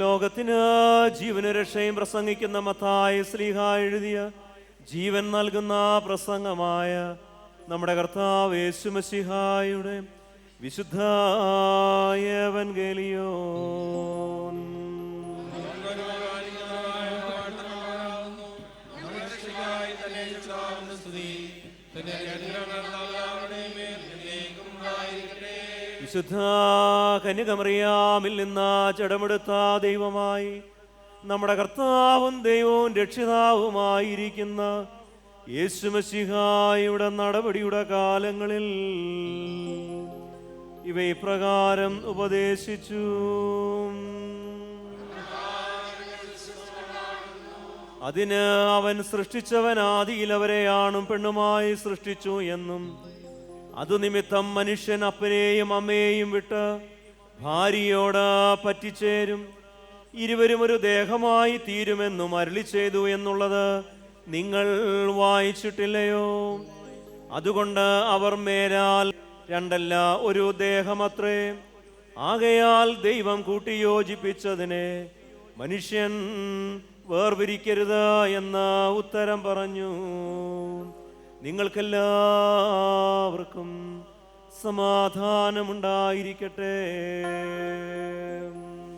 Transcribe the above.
ലോകത്തിന് ജീവന് രക്ഷയും പ്രസംഗിക്കുന്ന മത്തായി ശ്ലീഹ എഴുതിയ ജീവൻ നൽകുന്ന പ്രസംഗമായ നമ്മുടെ കർത്താവ് യേശു മശിഹായുടെ വിശുദ്ധ എവൻഗേലിയോൻ. വിശുദ്ധ കന്യകമറിയാമിൽ നിന്ന് ജഡമെടുത്ത ദൈവമായി നമ്മുടെ കർത്താവും ദൈവവും രക്ഷിതാവുമായിരിക്കുന്ന യേശു മശിഹായുടെ നടപടിയുടെ കാലങ്ങളിൽ ഇവ ഇപ്രകാരം ഉപദേശിച്ചു. അതിന് അവൻ സൃഷ്ടിച്ചവൻ ആദിയിൽ അവരെ ആണും പെണ്ണുമായി സൃഷ്ടിച്ചു എന്നും അതു നിമിത്തം മനുഷ്യൻ അപ്പനെയും അമ്മയെയും വിട്ട് ഭാര്യയോട് പറ്റിച്ചേരും, ഇരുവരും ഒരു ദേഹമായി തീരുമെന്നും അരുളി ചെയ്തു എന്നുള്ളത് നിങ്ങൾ വായിച്ചിട്ടില്ലയോ? അതുകൊണ്ട് അവർ മേലാൽ രണ്ടല്ല ഒരു ദേഹമത്രേ. ആകയാൽ ദൈവം കൂട്ടിയോജിപ്പിച്ചതിനെ മനുഷ്യൻ വേർപിരിക്കരുത് എന്ന് ഉത്തരം പറഞ്ഞു. നിങ്ങൾക്കെല്ലാവർക്കും സമാധാനമുണ്ടായിരിക്കട്ടെ.